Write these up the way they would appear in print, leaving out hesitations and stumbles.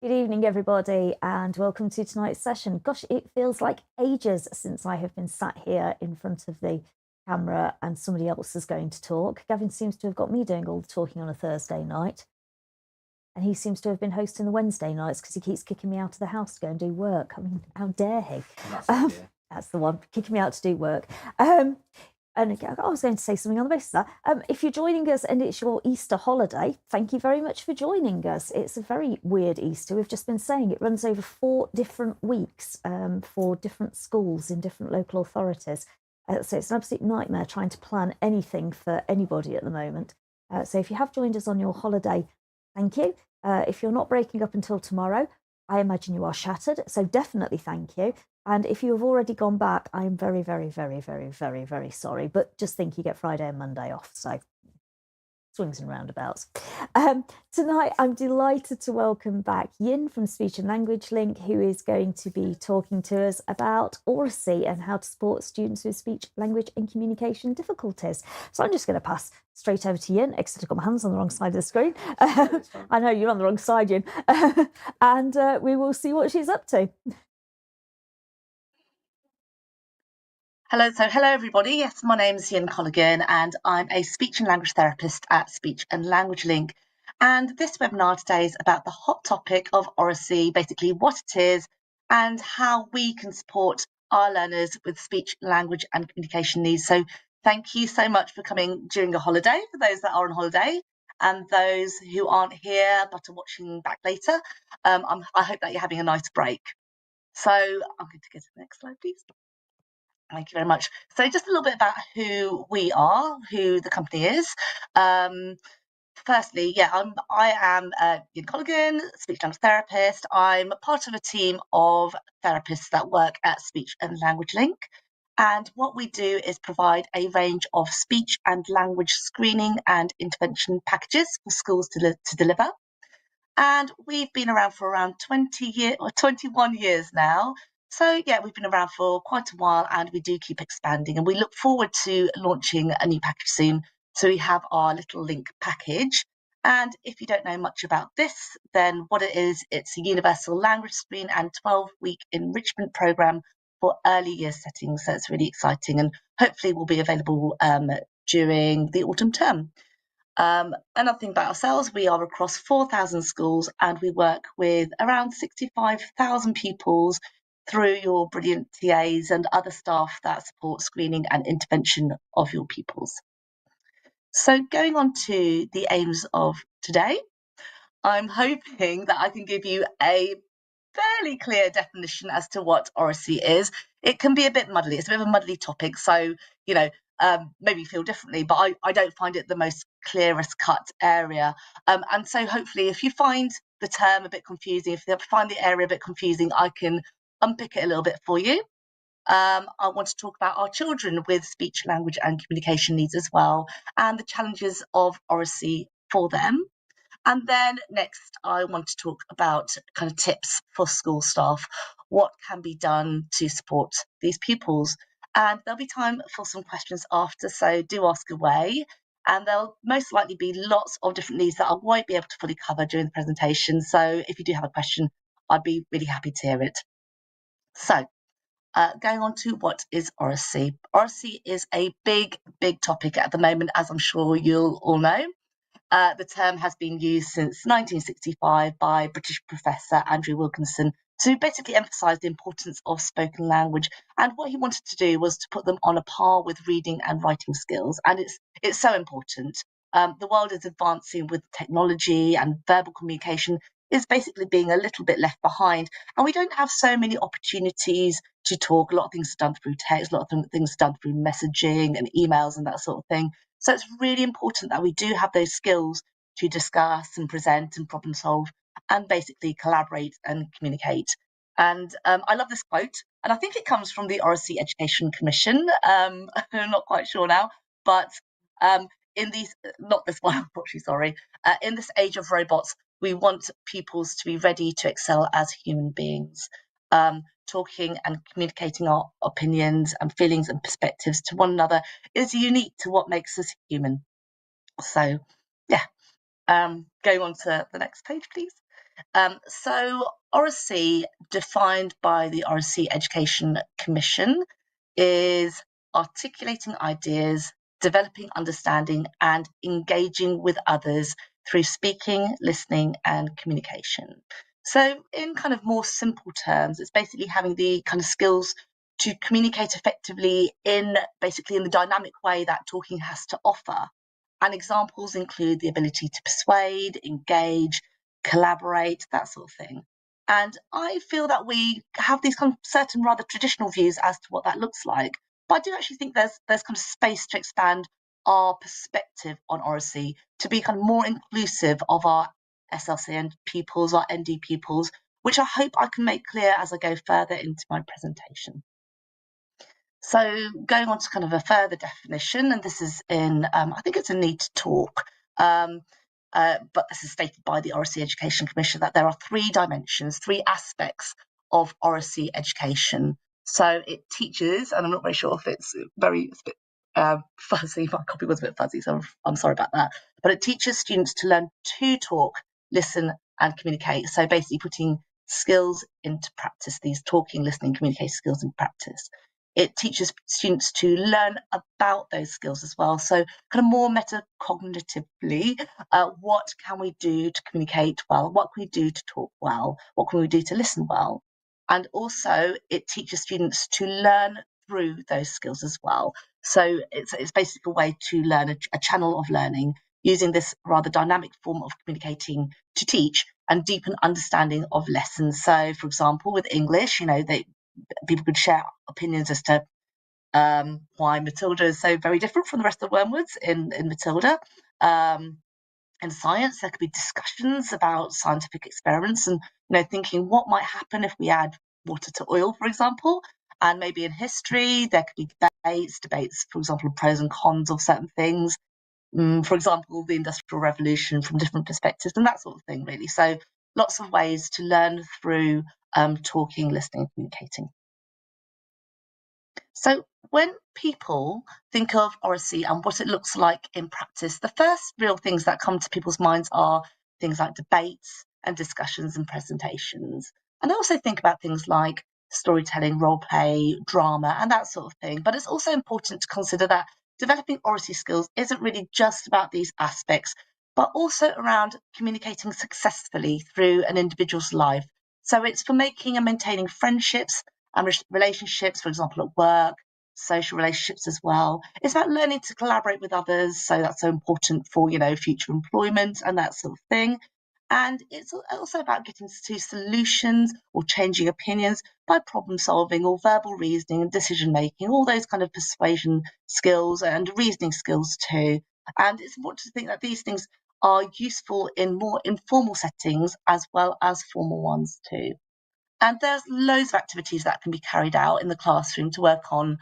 Good evening, everybody, and welcome to tonight's session. Gosh, it feels like ages since I have been sat here in front of the camera and somebody else is going to talk. Gavin seems to have got me doing all the talking on a Thursday night, and he seems to have been hosting the Wednesday nights because he keeps kicking me out of the house to go and do work. I mean, how dare he? That's the one, kicking me out to do work. And I was going to say something on the basis of that. If you're joining us and it's your Easter holiday, thank you very much for joining us. It's a very weird Easter. We've just been saying it runs over 4 different weeks for different schools in different local authorities. So it's an absolute nightmare trying to plan anything for anybody at the moment. So if you have joined us on your holiday, thank you. If you're not breaking up until tomorrow, I imagine you are shattered. So definitely thank you. And if you have already gone back, I am very, very, very, very, very, very sorry. But just think you get Friday and Monday off. So swings and roundabouts. Tonight, I'm delighted to welcome back Yin from Speech and Language Link, who is going to be talking to us about Oracy and how to support students with speech, language and communication difficulties. So I'm just going to pass straight over to Yin, except I've got my hands on the wrong side of the screen. I know, you're on the wrong side, Yin. And we will see what she's up to. Hello everybody. Yes, my name is Yin Colligan and I'm a speech and language therapist at Speech and Language Link. And this webinar today is about the hot topic of Oracy, basically what it is and how we can support our learners with speech, language and communication needs. So thank you so much for coming during a holiday, for those that are on holiday. And those who aren't here but are watching back later, I hope that you're having a nice break. So I'm going to go to the next slide, please. Thank you very much. So just a little bit about who we are, who the company is. Firstly, I am a gynecologian, speech language therapist. I'm part of a team of therapists that work at Speech and Language Link. And what we do is provide a range of speech and language screening and intervention packages for schools to deliver. And we've been around for around 21 years now. So yeah, we've been around for quite a while, and we do keep expanding, and we look forward to launching a new package soon. So we have our little link package. And if you don't know much about this, then what it is, it's a universal language screen and 12-week enrichment program for early year settings. So it's really exciting, and hopefully will be available during the autumn term. Another thing about ourselves, we are across 4,000 schools, and we work with around 65,000 pupils through your brilliant TAs and other staff that support screening and intervention of your pupils. So going on to the aims of today, I'm hoping that I can give you a fairly clear definition as to what oracy is. It can be a bit muddly. It's a bit of a muddly topic. So, maybe you feel differently, but I don't find it the most clearest cut area. And so hopefully if you find the term a bit confusing, if you find the area a bit confusing, I can unpick it a little bit for you. I want to talk about our children with speech, language and communication needs as well, and the challenges of oracy for them. And then next, I want to talk about kind of tips for school staff, what can be done to support these pupils. And there'll be time for some questions after, so do ask away. And there'll most likely be lots of different needs that I won't be able to fully cover during the presentation. So if you do have a question, I'd be really happy to hear it. So going on to what is oracy. Oracy is a big topic at the moment, as I'm sure you'll all know. The term has been used since 1965 by British professor Andrew Wilkinson to basically emphasise the importance of spoken language. And what he wanted to do was to put them on a par with reading and writing skills. And it's so important. The world is advancing with technology, and verbal communication is basically being a little bit left behind. And we don't have so many opportunities to talk. A lot of things are done through text, a lot of things are done through messaging and emails and that sort of thing. So it's really important that we do have those skills to discuss and present and problem solve and basically collaborate and communicate. And I love this quote, and I think it comes from the Oracy Education Commission. I'm not quite sure now, but in these, not this one, unfortunately, sorry. In this age of robots, we want pupils to be ready to excel as human beings. Talking and communicating our opinions and feelings and perspectives to one another is unique to what makes us human. So, yeah, going on to the next page, please. So, Oracy, defined by the Oracy Education Commission, is articulating ideas, developing understanding, and engaging with others through speaking, listening, and communication. So, in kind of more simple terms, it's basically having the kind of skills to communicate effectively in basically in the dynamic way that talking has to offer. And examples include the ability to persuade, engage, collaborate, that sort of thing. And I feel that we have these kind of certain rather traditional views as to what that looks like. But I do actually think there's kind of space to expand our perspective on oracy to be kind of more inclusive of our SLCN pupils, our ND pupils, which I hope I can make clear as I go further into my presentation. So going on to kind of a further definition, and this is in, I think it's a need to talk, but this is stated by the Oracy Education Commission that there are three dimensions, three aspects of oracy education. So it teaches, and I'm not very sure if it's a bit fuzzy, my copy was a bit fuzzy, so I'm sorry about that, but it teaches students to learn to talk, listen, and communicate. So basically putting skills into practice, these talking, listening, communicating skills in practice. It teaches students to learn about those skills as well. So kind of more metacognitively, what can we do to communicate well? What can we do to talk well? What can we do to listen well? And also it teaches students to learn through those skills as well. So it's basically a way to learn, a channel of learning using this rather dynamic form of communicating to teach and deepen understanding of lessons. So, for example, with English, people could share opinions as to why Matilda is so very different from the rest of the Wormwoods in Matilda. In science, there could be discussions about scientific experiments and thinking what might happen if we add water to oil, for example. And maybe in history, there could be debates, for example, of pros and cons of certain things. For example, the Industrial Revolution from different perspectives and that sort of thing, really. So lots of ways to learn through talking, listening, and communicating. So when people think of Oracy and what it looks like in practice, the first real things that come to people's minds are things like debates and discussions and presentations. And they also think about things like storytelling, role play, drama, and that sort of thing. But it's also important to consider that developing Oracy skills isn't really just about these aspects, but also around communicating successfully through an individual's life. So it's for making and maintaining friendships and relationships, for example, at work, social relationships as well. It's about learning to collaborate with others. So that's so important for, future employment and that sort of thing. And it's also about getting to solutions or changing opinions by problem solving or verbal reasoning and decision making, all those kind of persuasion skills and reasoning skills too. And it's important to think that these things are useful in more informal settings as well as formal ones too. And there's loads of activities that can be carried out in the classroom to work on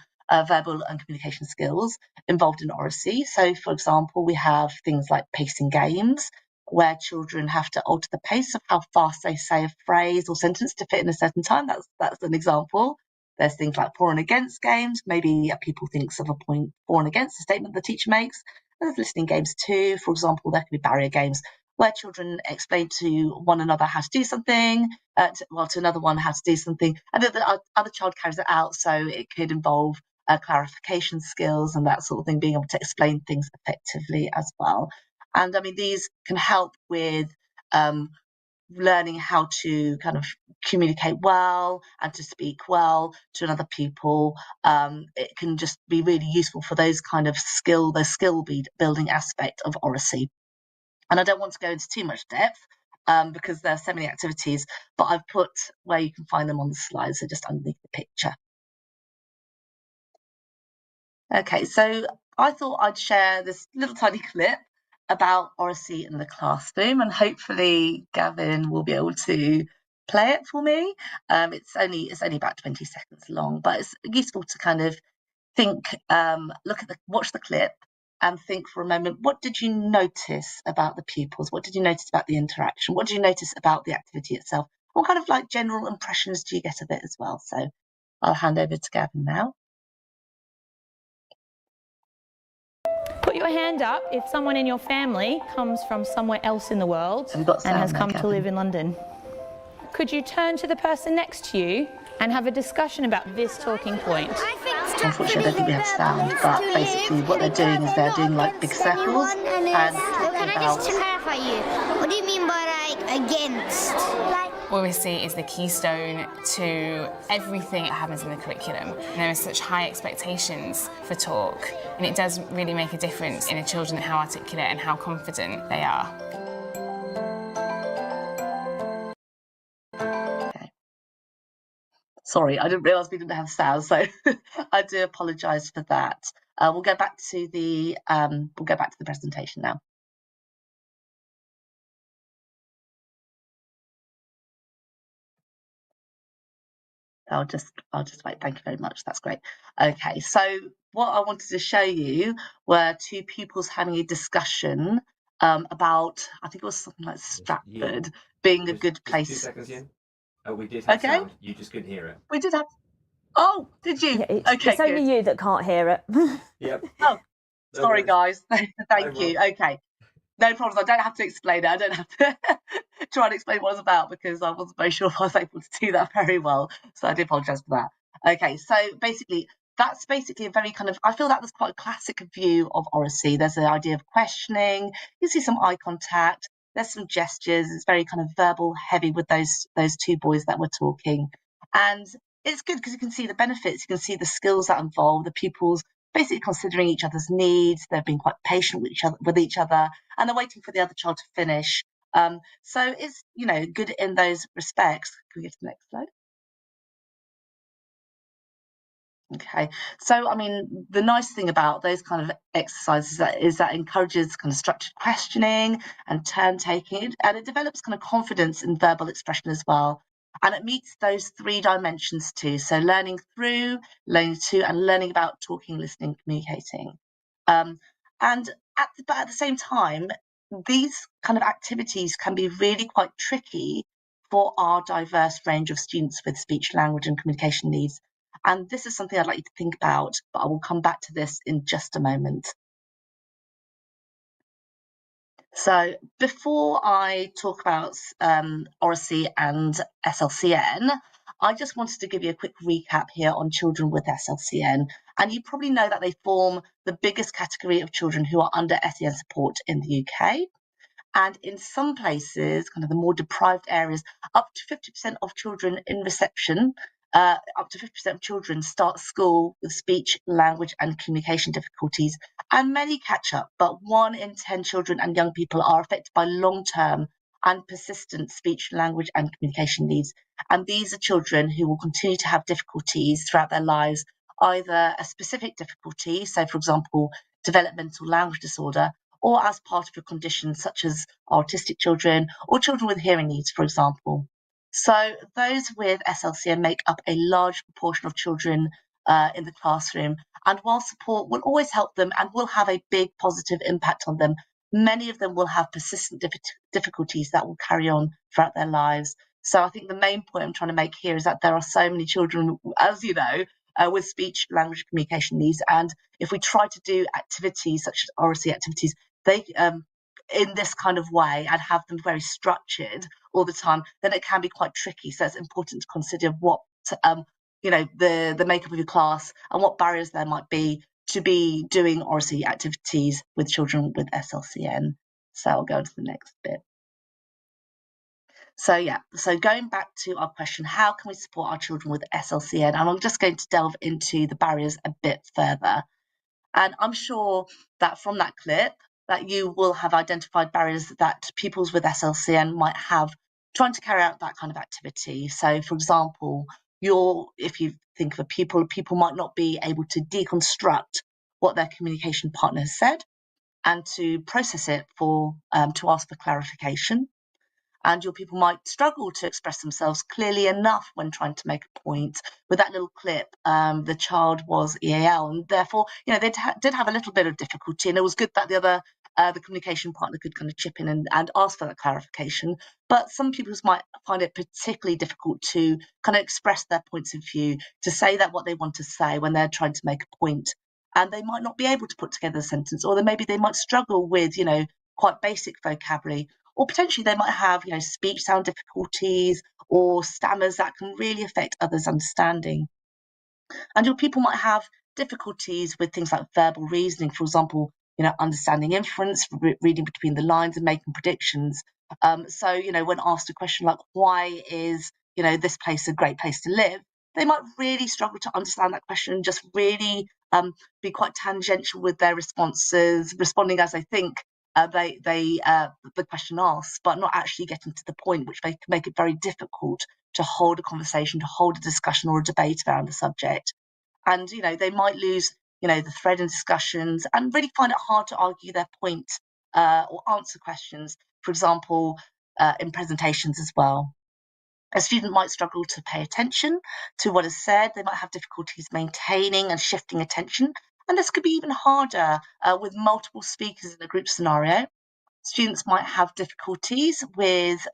verbal and communication skills involved in Oracy. So, for example, we have things like pacing games, where children have to alter the pace of how fast they say a phrase or sentence to fit in a certain time. That's an example. There's things like for and against games. Maybe a pupil thinks of a point for and against the statement the teacher makes. And there's listening games too. For example, there could be barrier games where children explain to one another how to do something, to another one how to do something, and the other child carries it out. So it could involve clarification skills and that sort of thing, being able to explain things effectively as well. And I mean, these can help with learning how to kind of communicate well and to speak well to another pupil. It can just be really useful for those kind of skill building aspect of Oracy. And I don't want to go into too much depth because there are so many activities, but I've put where you can find them on the slide, so just underneath the picture. Okay, so I thought I'd share this little tiny clip about Oracy in the classroom, and hopefully Gavin will be able to play it for me. It's only about 20 seconds long, but it's useful to kind of think, watch the clip and think for a moment, what did you notice about the pupils? What did you notice about the interaction? What did you notice about the activity itself? What kind of like general impressions do you get of it as well? So I'll hand over to Gavin now. Put your hand up if someone in your family comes from somewhere else in the world and has come to live in London. Could you turn to the person next to you and have a discussion about this talking point? Unfortunately, I don't think we have sound, but basically what they're doing is they're doing like big circles and can I just clarify you? What do you mean by like against? Oracy is the keystone to everything that happens in the curriculum. There are such high expectations for talk, and it does really make a difference in the children how articulate and how confident they are. Okay. Sorry, I didn't realise we didn't have sound, so I do apologise for that. We'll go back to the presentation now. I'll just wait. Thank you very much. That's great. Okay, so what I wanted to show you were two pupils having a discussion about, I think it was something like Stratford being a good place. 2 seconds in. Oh, we did have sound. You just couldn't hear it. We did have. Oh, did you? Yeah, okay, it's only you that can't hear it. Yep. Oh, No sorry, worries. guys. Thank you. Okay. No problems. I don't have to explain it. I don't have to try and explain what it's about because I wasn't very sure if I was able to do that very well. So I do apologise for that. Okay, so basically, that's basically a very kind of, I feel that was quite a classic view of Oracy. There's the idea of questioning, you see some eye contact, there's some gestures, it's very kind of verbal heavy with those two boys that were talking. And it's good because you can see the benefits, you can see the skills that involve, the pupils basically considering each other's needs. They've been quite patient with each other, and they're waiting for the other child to finish. So it's, good in those respects. Can we get to the next slide? Okay, so I mean, the nice thing about those kind of exercises is that encourages kind of structured questioning and turn taking, and it develops kind of confidence in verbal expression as well. And it meets those 3 dimensions too. So learning through, learning to, and learning about talking, listening, communicating. And but at the same time, these kind of activities can be really quite tricky for our diverse range of students with speech, language, and communication needs. And this is something I'd like you to think about, but I will come back to this in just a moment. So before I talk about Oracy and SLCN, I just wanted to give you a quick recap here on children with SLCN. And you probably know that they form the biggest category of children who are under SEN support in the UK. And in some places, kind of the more deprived areas, up to 50% of children in reception, up to 50% of children start school with speech, language, and communication difficulties, and many catch up. But 1 in 10 children and young people are affected by long-term and persistent speech, language, and communication needs. And these are children who will continue to have difficulties throughout their lives, either a specific difficulty, so for example, developmental language disorder, or as part of a condition such as autistic children or children with hearing needs, for example. So those with SLCN make up a large proportion of children in the classroom. And while support will always help them and will have a big positive impact on them, many of them will have persistent difficulties that will carry on throughout their lives. So I think the main point I'm trying to make here is that there are so many children, as you know, with speech, language, communication needs. And if we try to do activities such as Oracy activities, they in this kind of way and have them very structured all the time, then it can be quite tricky. So it's important to consider what the makeup of your class and what barriers there might be to be doing Oracy activities with children with SLCN. So I'll go on to the next bit. So going back to our question, how can we support our children with SLCN? And I'm just going to delve into the barriers a bit further. And I'm sure that from that clip that you will have identified barriers that pupils with SLCN might have trying to carry out that kind of activity. So, for example, if you think of a pupil might not be able to deconstruct what their communication partner has said and to process it to ask for clarification. And your people might struggle to express themselves clearly enough when trying to make a point. With that little clip, the child was EAL, and therefore, they did have a little bit of difficulty, and it was good that the communication partner could kind of chip in and ask for that clarification. But some pupils might find it particularly difficult to kind of express their points of view, to say that what they want to say when they're trying to make a point. And they might not be able to put together a sentence, or maybe they might struggle with, quite basic vocabulary. Or potentially they might have, speech sound difficulties or stammers that can really affect others' understanding. And your people might have difficulties with things like verbal reasoning, for example, understanding inference, reading between the lines and making predictions. So, when asked a question like, why is, this place a great place to live? They might really struggle to understand that question and just really be quite tangential with their responses, responding as they think the question asks, but not actually getting to the point, which can make it very difficult to hold a conversation, to hold a discussion or a debate around the subject. And they might lose the thread in discussions and really find it hard to argue their point or answer questions, for example, in presentations as well. A student might struggle to pay attention to what is said. They might have difficulties maintaining and shifting attention. And this could be even harder with multiple speakers in a group scenario. Students might have difficulties with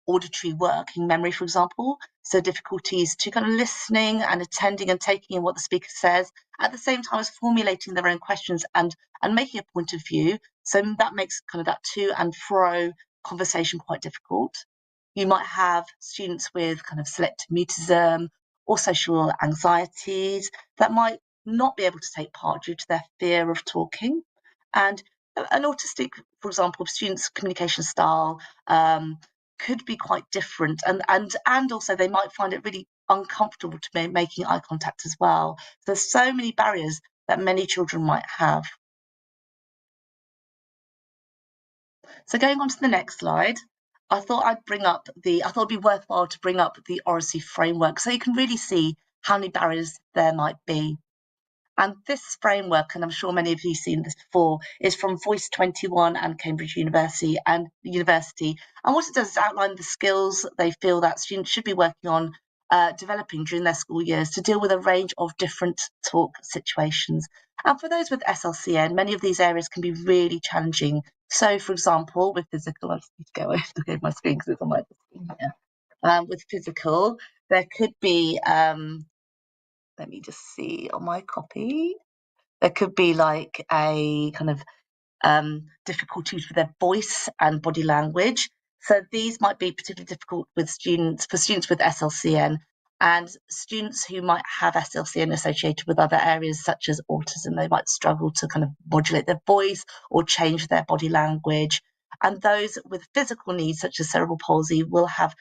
auditory working memory, for example. So difficulties to kind of listening and attending and taking in what the speaker says, at the same time as formulating their own questions and making a point of view. So that makes kind of that to and fro conversation quite difficult. You might have students with kind of selective mutism or social anxieties that might not be able to take part due to their fear of talking. And an autistic, for example, student's communication style could be quite different, and also they might find it really uncomfortable to be making eye contact as well. There's so many barriers that many children might have. So going on to the next slide, I thought it'd be worthwhile to bring up the Oracy framework so you can really see how many barriers there might be. And this framework, and I'm sure many of you have seen this before, is from Voice 21 and Cambridge University. And what it does is outline the skills they feel that students should be working on developing during their school years to deal with a range of different talk situations. And for those with SLCN, many of these areas can be really challenging. So, for example, with physical, I just need to go over my screen because it's on my screen here. With physical, there could be let me just see on my copy. There could be like a kind of difficulties with their voice and body language. So these might be particularly difficult for students with SLCN and students who might have SLCN associated with other areas such as autism. They might struggle to kind of modulate their voice or change their body language. And those with physical needs such as cerebral palsy will have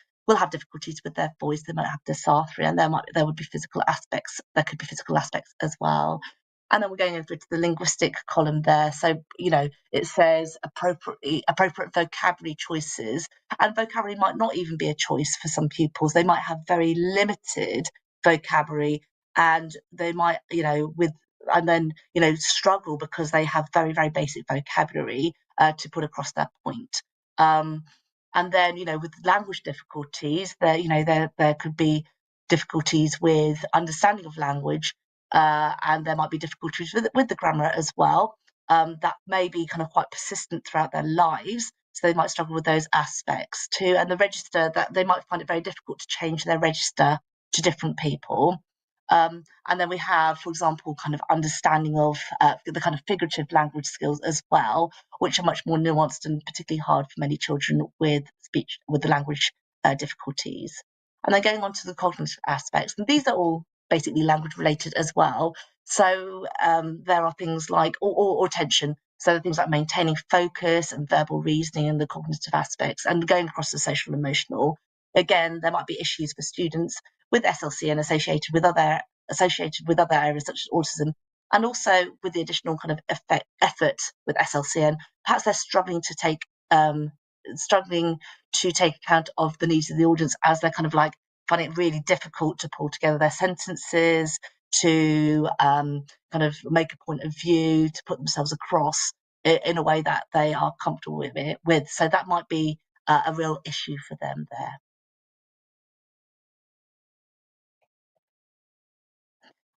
difficulties with their voice. They might have dysarthria, and there would be physical aspects. There could be physical aspects as well. And then we're going over to the linguistic column there. So, it says appropriate vocabulary choices. And vocabulary might not even be a choice for some pupils. They might have very limited vocabulary and they might, struggle because they have very, very basic vocabulary to put across their point. And then, with language difficulties, there could be difficulties with understanding of language. And there might be difficulties with the grammar as well. That may be kind of quite persistent throughout their lives. So they might struggle with those aspects too. And the register, that they might find it very difficult to change their register to different people. And then we have, for example, kind of understanding of the kind of figurative language skills as well, which are much more nuanced and particularly hard for many children with the language difficulties. And then going on to the cognitive aspects, and these are all basically language related as well. So there are things like, or attention, so things like maintaining focus and verbal reasoning and the cognitive aspects, and going across the social and emotional. Again, there might be issues for students with SLC associated with other areas such as autism, and also with the additional kind of effort with SLCN. Perhaps they're struggling to take account of the needs of the audience as they're kind of like finding it really difficult to pull together their sentences, to kind of make a point of view, to put themselves across in a way that they are comfortable with. So that might be a real issue for them there.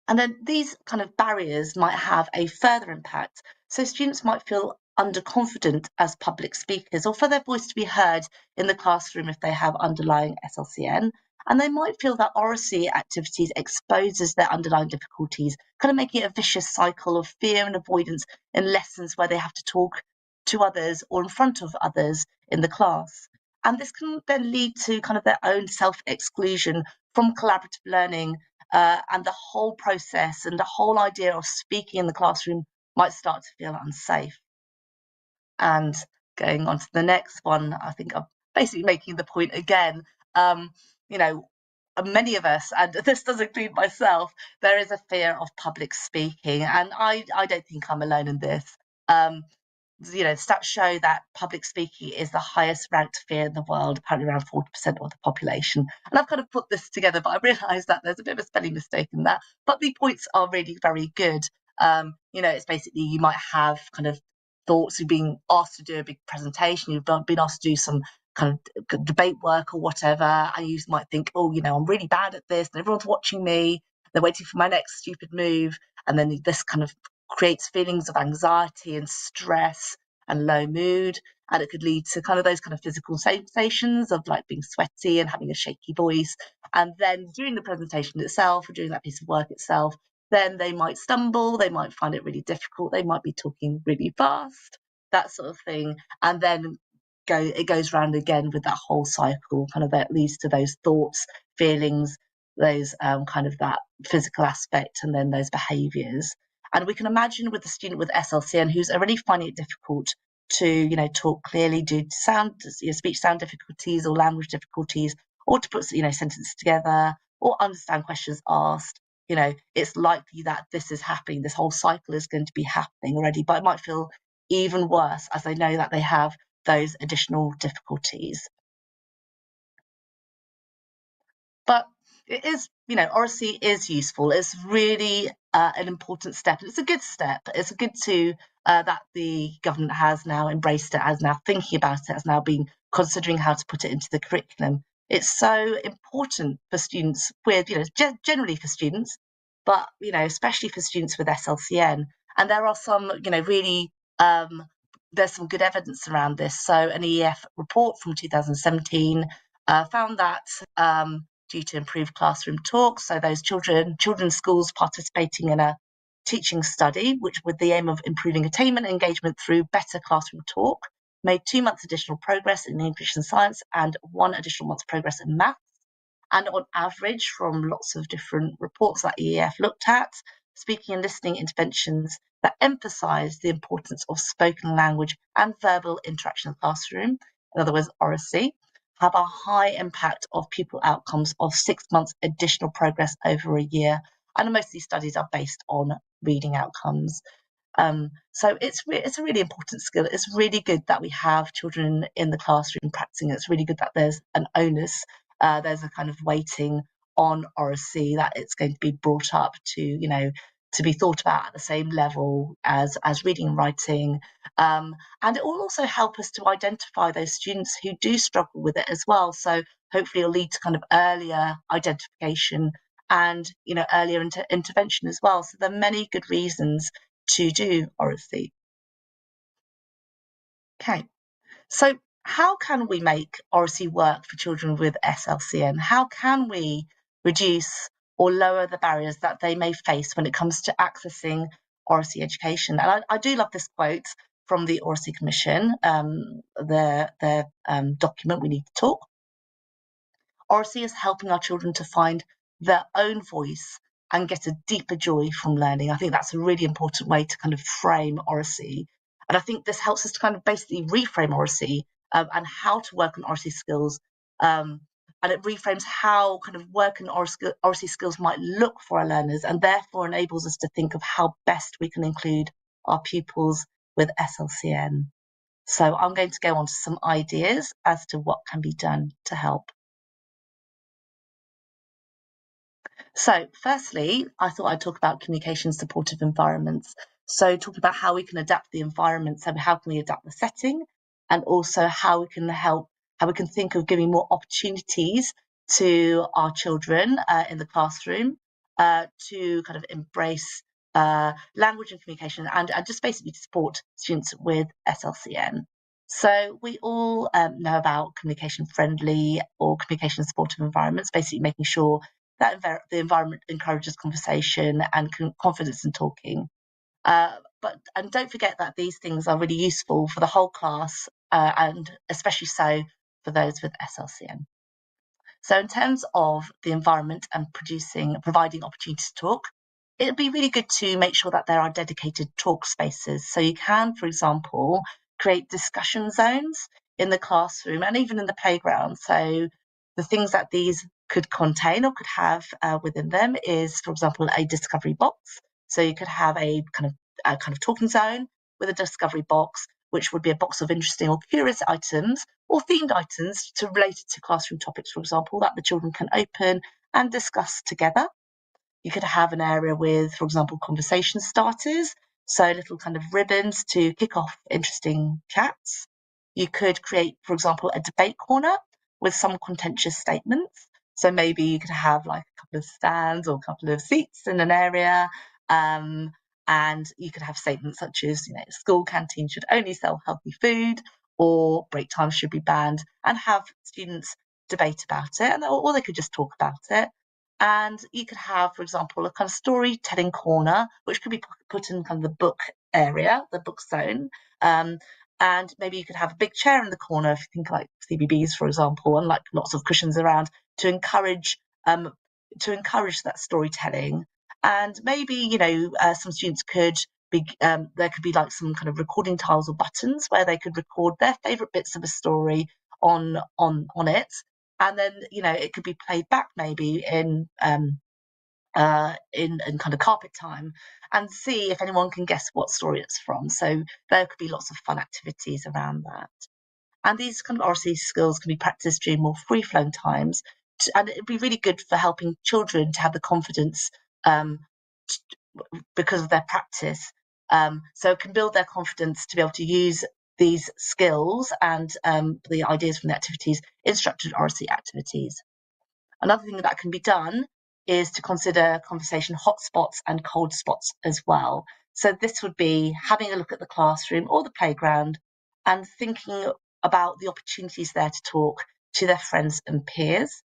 And then these kind of barriers might have a further impact. So students might feel underconfident as public speakers, or for their voice to be heard in the classroom if they have underlying SLCN. And they might feel that Oracy activities exposes their underlying difficulties, kind of making it a vicious cycle of fear and avoidance in lessons where they have to talk to others or in front of others in the class. And this can then lead to kind of their own self-exclusion from collaborative learning, and the whole process and the whole idea of speaking in the classroom might start to feel unsafe. And going on to the next one, I think I'm basically making the point again, many of us, and this does include myself, there is a fear of public speaking, and I don't think I'm alone in this. Stats show that public speaking is the highest ranked fear in the world, apparently around 40% of the population. And I've kind of put this together, but I realised that there's a bit of a spelling mistake in that. But the points are really very good. It's basically you might have kind of thoughts of being asked to do a big presentation, you've been asked to do some kind of debate work or whatever, and you might think, I'm really bad at this, and everyone's watching me, they're waiting for my next stupid move, and then this kind of creates feelings of anxiety and stress and low mood, and it could lead to kind of those kind of physical sensations of like being sweaty and having a shaky voice. And then during the presentation itself, or during that piece of work itself, then they might stumble, they might find it really difficult, they might be talking really fast, that sort of thing. And then it goes round again with that whole cycle, kind of that leads to those thoughts, feelings, those kind of that physical aspect, and then those behaviours. And we can imagine with the student with SLCN who's already finding it difficult to, talk clearly due to speech sound difficulties or language difficulties, or to put, sentences together or understand questions asked. it's likely that this is happening. This whole cycle is going to be happening already, but it might feel even worse as they know that they have those additional difficulties. But it is, Oracy is useful. It's really an important step. It's a good step. It's good that the government has now embraced it, has now thinking about it, has now been considering how to put it into the curriculum. It's so important for students with, generally for students, but, especially for students with SLCN. And there are some, really, there's some good evidence around this. So an EEF report from 2017 found that due to improved classroom talk, so those children's schools participating in a teaching study, which with the aim of improving attainment and engagement through better classroom talk, made 2 months additional progress in English and science and 1 additional month's progress in maths. And on average, from lots of different reports that EEF looked at, speaking and listening interventions that emphasise the importance of spoken language and verbal interaction in the classroom, in other words, Oracy, have a high impact of pupil outcomes of 6 months additional progress over a year. And most of these studies are based on reading outcomes. So it's a really important skill. It's really good that we have children in the classroom practicing. It's really good that there's an onus, there's a kind of weighting on Oracy, that it's going to be brought up to be thought about at the same level as reading and writing. And it will also help us to identify those students who do struggle with it as well. So hopefully it'll lead to kind of earlier identification and, earlier intervention as well. So there are many good reasons to do Oracy. Okay, so how can we make Oracy work for children with SLCN? How can we reduce or lower the barriers that they may face when it comes to accessing Oracy education? And I do love this quote from the Oracy Commission, their document, We Need to Talk. Oracy is helping our children to find their own voice and get a deeper joy from learning. I think that's a really important way to kind of frame Oracy. And I think this helps us to kind of basically reframe Oracy and how to work on Oracy skills. And it reframes how kind of work in Oracy skills might look for our learners, and therefore enables us to think of how best we can include our pupils with SLCN. So I'm going to go on to some ideas as to what can be done to help. So firstly, I thought I'd talk about communication supportive environments. So talking about how we can adapt the environment. So how can we adapt the setting, and also how we can think of giving more opportunities to our children in the classroom to kind of embrace language and communication and just basically support students with SLCN. So we all know about communication friendly or communication supportive environments, basically making sure that the environment encourages conversation and confidence in talking. And don't forget that these things are really useful for the whole class, and especially so for those with SLCN. So in terms of the environment and providing opportunities to talk, it'd be really good to make sure that there are dedicated talk spaces. So you can, for example, create discussion zones in the classroom and even in the playground. So the things that these could contain or could have within them is, for example, a discovery box. So you could have a kind of talking zone with a discovery box, which would be a box of interesting or curious items or themed items related to classroom topics, for example, that the children can open and discuss together. You could have an area with, for example, conversation starters, so little kind of ribbons to kick off interesting chats. You could create, for example, a debate corner with some contentious statements. So maybe you could have like a couple of stands or a couple of seats in an area. And you could have statements such as, school canteen should only sell healthy food, or break time should be banned, and have students debate about it, or they could just talk about it. And you could have, for example, a kind of storytelling corner, which could be put in kind of the book area, the book zone. And maybe you could have a big chair in the corner, if you think like CBBS, for example, and like lots of cushions around to encourage that storytelling. And maybe, some students could be, there could be like some kind of recording tiles or buttons where they could record their favourite bits of a story on it. And then, it could be played back maybe in in kind of carpet time, and see if anyone can guess what story it's from. So there could be lots of fun activities around that. And these kind of Oracy skills can be practiced during more free-flowing times, and it'd be really good for helping children to have the confidence because of their practice. So it can build their confidence to be able to use these skills and the ideas from the activities in structured Oracy activities. Another thing that can be done is to consider conversation hotspots and cold spots as well. So this would be having a look at the classroom or the playground and thinking about the opportunities there to talk to their friends and peers.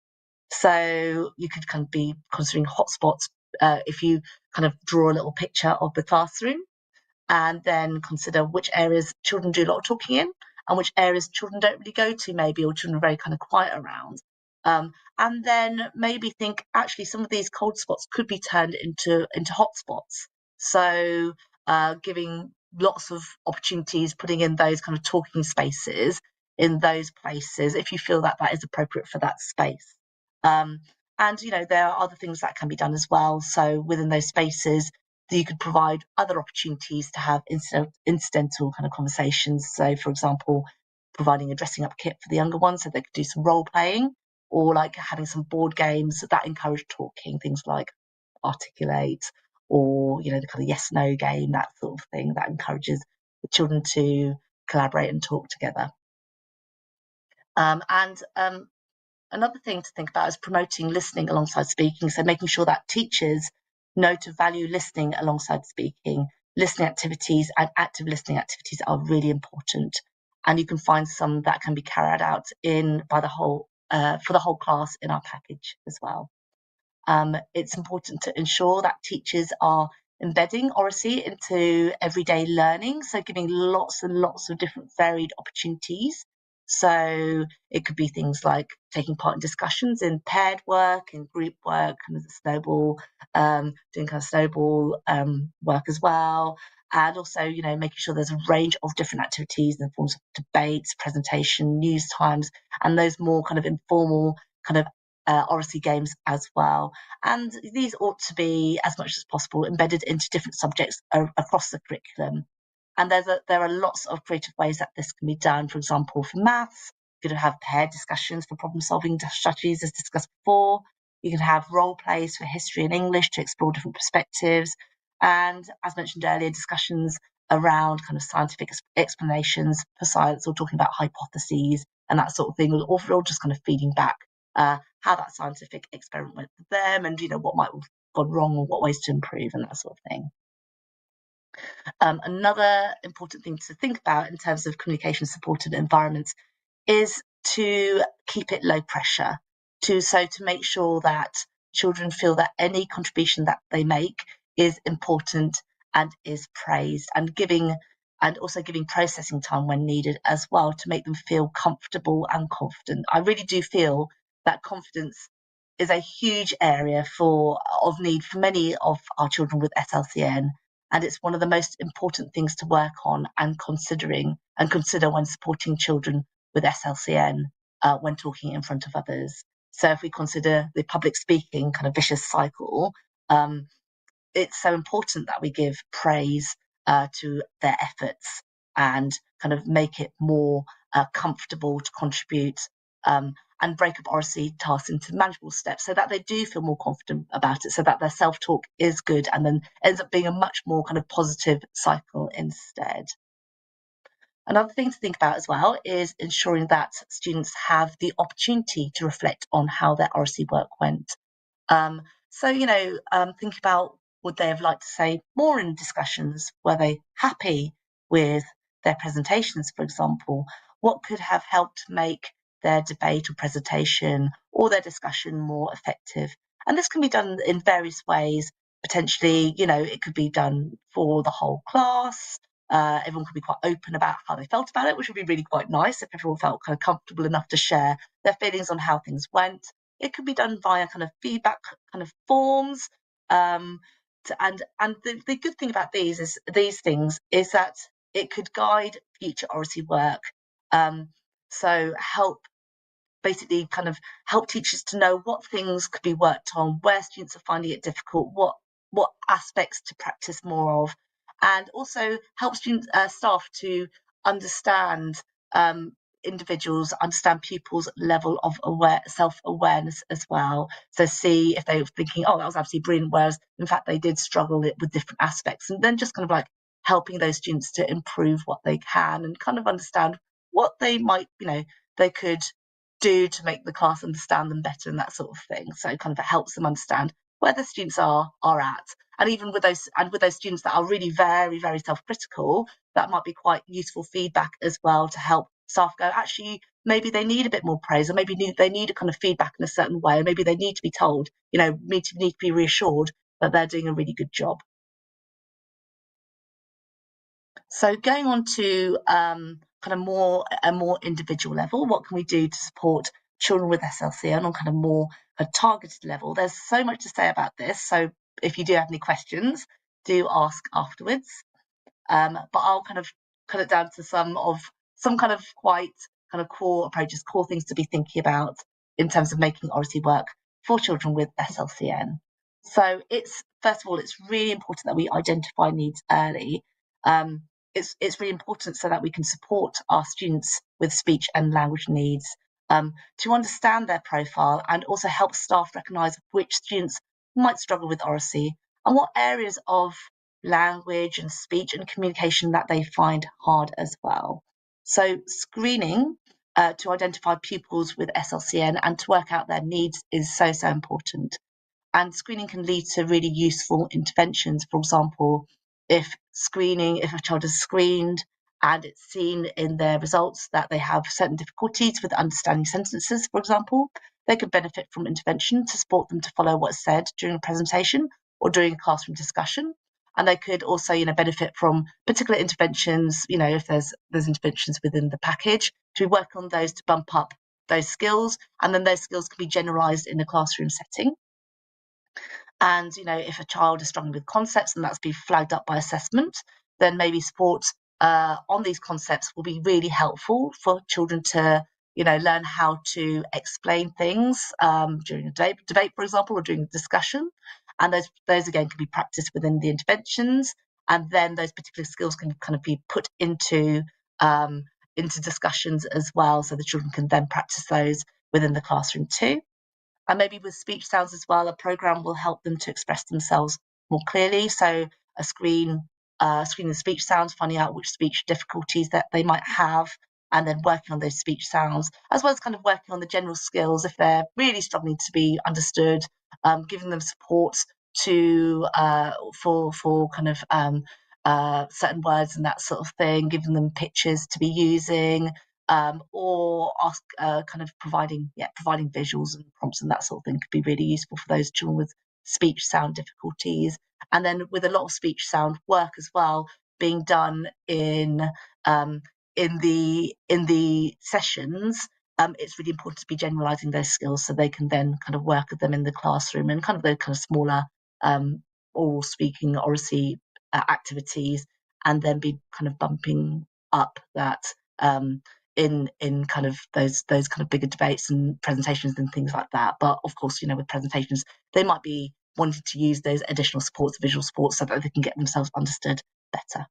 So you could kind of be considering hotspots if you kind of draw a little picture of the classroom, and then consider which areas children do a lot of talking in and which areas children don't really go to, maybe, or children are very kind of quiet around. And then maybe think, actually, some of these cold spots could be turned into hot spots. So giving lots of opportunities, putting in those kind of talking spaces in those places, if you feel that that is appropriate for that space. And, you know, there are other things that can be done as well. So within those spaces, you could provide other opportunities to have incidental kind of conversations. So, for example, providing a dressing up kit for the younger ones so they could do some role playing, or like having some board games that encourage talking, things like Articulate, or, you know, the kind of yes no game, that sort of thing that encourages the children to collaborate and talk together. Another thing to think about is promoting listening alongside speaking. So making sure that teachers know to value listening alongside speaking. Listening activities and active listening activities are really important. And you can find some that can be carried out for the whole class in our package as well. It's important to ensure that teachers are embedding Oracy into everyday learning, so giving lots and lots of different varied opportunities. So it could be things like taking part in discussions in paired work, in group work, kind of snowball, doing kind of snowball work as well. And also, you know, making sure there's a range of different activities in the forms of debates, presentation, news times, and those more kind of informal kind of Oracy games as well. And these ought to be, as much as possible, embedded into different subjects across the curriculum. And there are lots of creative ways that this can be done. For example, for maths, you could have paired discussions for problem-solving strategies, as discussed before. You can have role plays for history and English to explore different perspectives. And as mentioned earlier, discussions around kind of scientific explanations for science, or talking about hypotheses and that sort of thing, all just kind of feeding back how that scientific experiment went for them, and, you know, what might have gone wrong or what ways to improve and that sort of thing. Another important thing to think about in terms of communication supported environments is to keep it low pressure, to make sure that children feel that any contribution that they make is important and is praised, and also giving processing time when needed as well, to make them feel comfortable and confident. I really do feel that confidence is a huge area of need for many of our children with SLCN, and it's one of the most important things to work on and consider when supporting children with SLCN when talking in front of others. So if we consider the public speaking kind of vicious cycle, it's so important that we give praise to their efforts and kind of make it more comfortable to contribute, and break up Oracy tasks into manageable steps so that they do feel more confident about it, so that their self-talk is good and then ends up being a much more kind of positive cycle instead. Another thing to think about as well is ensuring that students have the opportunity to reflect on how their Oracy work went. So, you know, think about, would they have liked to say more in discussions? Were they happy with their presentations, for example? What could have helped make their debate or presentation or their discussion more effective? And this can be done in various ways. Potentially, you know, it could be done for the whole class. Everyone could be quite open about how they felt about it, which would be really quite nice if everyone felt kind of comfortable enough to share their feelings on how things went. It could be done via kind of feedback kind of forms. And the good thing about these things is that it could guide future Oracy work. So help basically kind of help teachers to know what things could be worked on, where students are finding it difficult, what aspects to practice more of, and also help students, staff to understand individuals, understand pupils' level of self-awareness as well. So see if they were thinking, oh, that was absolutely brilliant, whereas in fact they did struggle with different aspects, and then just kind of like helping those students to improve what they can and kind of understand what they might, they could do to make the class understand them better and that sort of thing. So kind of helps them understand where the students are at. And even with those students that are really very, very self-critical, that might be quite useful feedback as well to help staff go, actually, maybe they need a bit more praise, or maybe they need a kind of feedback in a certain way, or maybe they need to be told, need to be reassured that they're doing a really good job. So going on to kind of a more individual level, what can we do to support children with SLCN on kind of more a targeted level? There's so much to say about this, so if you do have any questions, do ask afterwards. But I'll kind of cut it down to some kind of quite kind of core approaches, core things to be thinking about in terms of making Oracy work for children with SLCN. So first of all, it's really important that we identify needs early. It's really important so that we can support our students with speech and language needs, to understand their profile and also help staff recognise which students might struggle with Oracy and what areas of language and speech and communication that they find hard as well. So screening to identify pupils with SLCN and to work out their needs is so important. And screening can lead to really useful interventions. For example, if a child is screened and it's seen in their results that they have certain difficulties with understanding sentences, for example, they could benefit from intervention to support them to follow what's said during a presentation or during a classroom discussion. And they could also, benefit from particular interventions, if there's interventions within the package, to work on those to bump up those skills, and then those skills can be generalised in a classroom setting. And, if a child is struggling with concepts and that's been flagged up by assessment, then maybe support on these concepts will be really helpful for children to, learn how to explain things during a debate, for example, or during a discussion. And those again can be practiced within the interventions. And then those particular skills can kind of be put into discussions as well. So the children can then practice those within the classroom too. And maybe with speech sounds as well, a programme will help them to express themselves more clearly. So a screening the speech sounds, finding out which speech difficulties that they might have, and then working on those speech sounds, as well as kind of working on the general skills if they're really struggling to be understood, giving them support to for kind of certain words and that sort of thing, giving them pictures to be using, or kind of providing visuals and prompts and that sort of thing could be really useful for those children with speech sound difficulties. And then with a lot of speech sound work as well being done in the sessions, it's really important to be generalising those skills so they can then kind of work with them in the classroom and kind of the kind of smaller oral speaking Oracy activities, and then be kind of bumping up that in kind of those kind of bigger debates and presentations and things like that. But of course, with presentations, they might be wanting to use those additional supports, visual supports, so that they can get themselves understood better.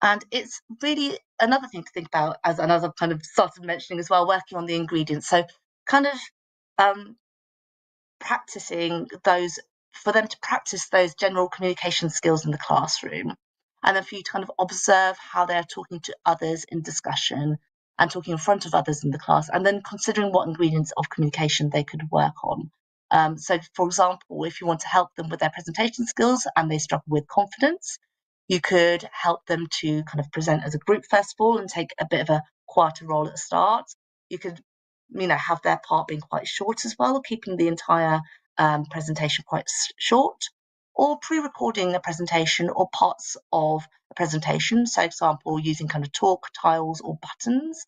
And it's really another thing to think about, as I've kind of started mentioning as well, working on the ingredients. So kind of practicing those, for them to practice those general communication skills in the classroom, and then for you to kind of observe how they're talking to others in discussion and talking in front of others in the class, and then considering what ingredients of communication they could work on. So, for example, if you want to help them with their presentation skills and they struggle with confidence, you could help them to kind of present as a group first of all and take a bit of a quieter role at the start. You could, have their part being quite short as well, keeping the entire presentation quite short, or pre-recording a presentation or parts of a presentation. So, for example, using kind of talk tiles or buttons,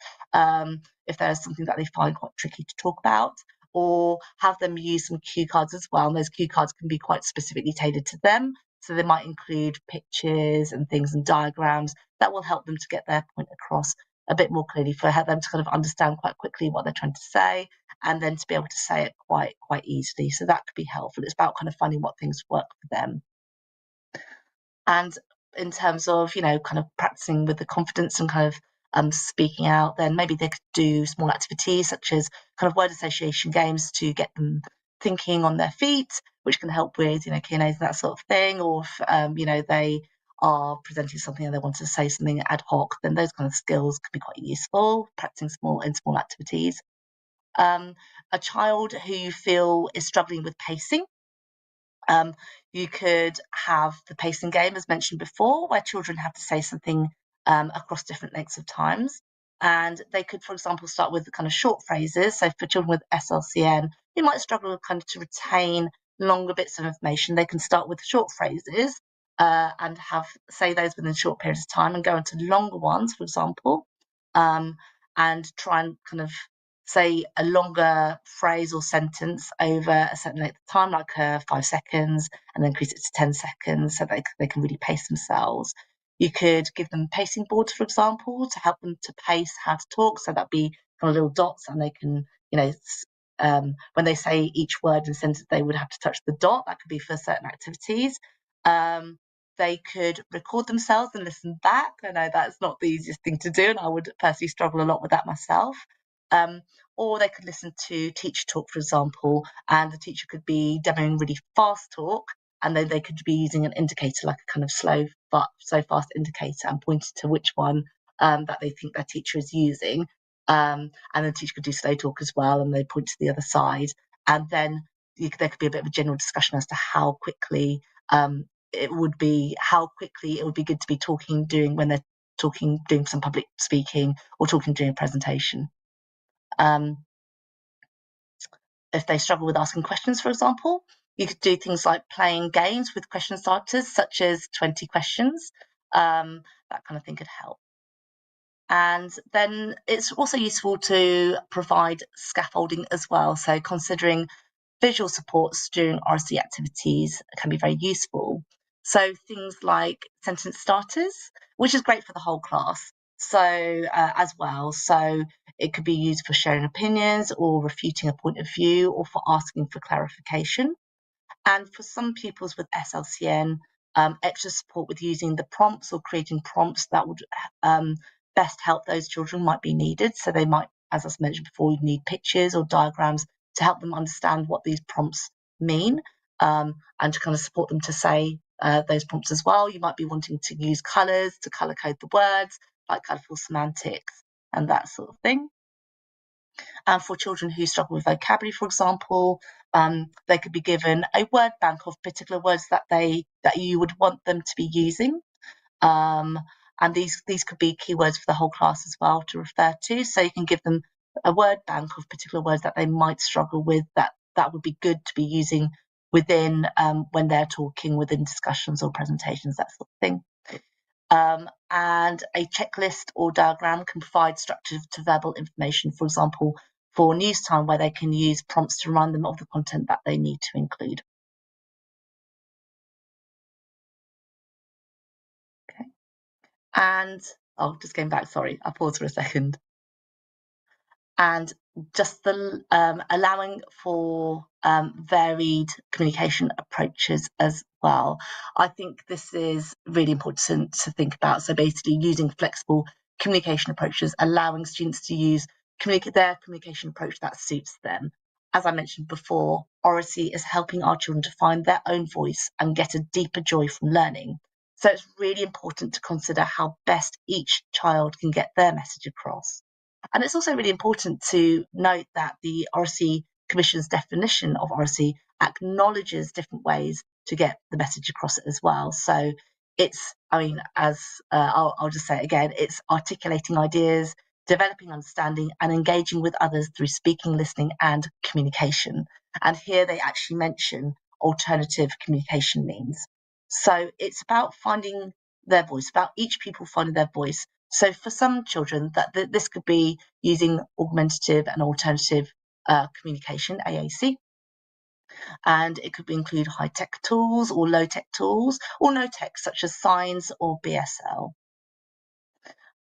if there's something that they find quite tricky to talk about, or have them use some cue cards as well. And those cue cards can be quite specifically tailored to them. So they might include pictures and things and diagrams that will help them to get their point across a bit more clearly, for them to kind of understand quite quickly what they're trying to say, and then to be able to say it quite easily. So that could be helpful. It's about kind of finding what things work for them. And in terms of, you know, kind of practicing with the confidence and kind of speaking out, then maybe they could do small activities such as kind of word association games to get them thinking on their feet, which can help with, you know, Q&As and that sort of thing. Or if, you know, they are presenting something and they want to say something ad hoc, then those kind of skills could be quite useful, practicing small activities. A child who you feel is struggling with pacing, you could have the pacing game, as mentioned before, where children have to say something across different lengths of times. And they could, for example, start with kind of short phrases. So for children with SLCN, who might struggle kind of to retain longer bits of information, they can start with short phrases and say those within short periods of time, and go into longer ones, for example, and try and kind of say a longer phrase or sentence over a certain length of time, like 5 seconds, and then increase it to 10 seconds so they can really pace themselves. You could give them pacing boards, for example, to help them to pace how to talk. So that'd be kind of little dots, and they can, you know, when they say each word in a sentence, they would have to touch the dot. That could be for certain activities. They could record themselves and listen back. I know that's not the easiest thing to do, and I would personally struggle a lot with that myself. Or they could listen to teacher talk, for example, and the teacher could be demoing really fast talk, and then they could be using an indicator, like a kind of slow fast indicator, and pointing to which one that they think their teacher is using. And the teacher could do slow talk as well, and they point to the other side. And then there could be a bit of a general discussion as to how quickly it would be good to be talking when they're talking, doing some public speaking, or talking during a presentation. If they struggle with asking questions, for example, you could do things like playing games with question starters, such as 20 questions. That kind of thing could help. And then it's also useful to provide scaffolding as well. So considering visual supports during Oracy activities can be very useful. So things like sentence starters, which is great for the whole class. So as well, so it could be used for sharing opinions or refuting a point of view, or for asking for clarification. And for some pupils with SLCN, extra support with using the prompts or creating prompts that would best help those children might be needed. So they might, as I mentioned before, need pictures or diagrams to help them understand what these prompts mean, and to kind of support them to say those prompts as well. You might be wanting to use colours to colour code the words, like colourful semantics and that sort of thing. And for children who struggle with vocabulary, for example, they could be given a word bank of particular words that you would want them to be using. And these could be keywords for the whole class as well to refer to. So you can give them a word bank of particular words that they might struggle with, that would be good to be using within when they're talking, within discussions or presentations, that sort of thing. And a checklist or diagram can provide structure to verbal information, for example, for news time, where they can use prompts to remind them of the content that they need to include. Okay. And just going back, sorry, I paused for a second. And just the allowing for varied communication approaches as well. I think this is really important to think about. So basically using flexible communication approaches, allowing students to use their communication approach that suits them. As I mentioned before, Oracy is helping our children to find their own voice and get a deeper joy from learning. So it's really important to consider how best each child can get their message across. And it's also really important to note that the Oracy Commission's definition of Oracy acknowledges different ways to get the message across it as well. So it's, I'll just say it again, it's articulating ideas, developing understanding, and engaging with others through speaking, listening, and communication. And here they actually mention alternative communication means. So it's about finding their voice, about each pupil finding their voice. So for some children, this could be using augmentative and alternative communication, AAC. And it could include high-tech tools or low-tech tools, or no-tech, such as signs or BSL.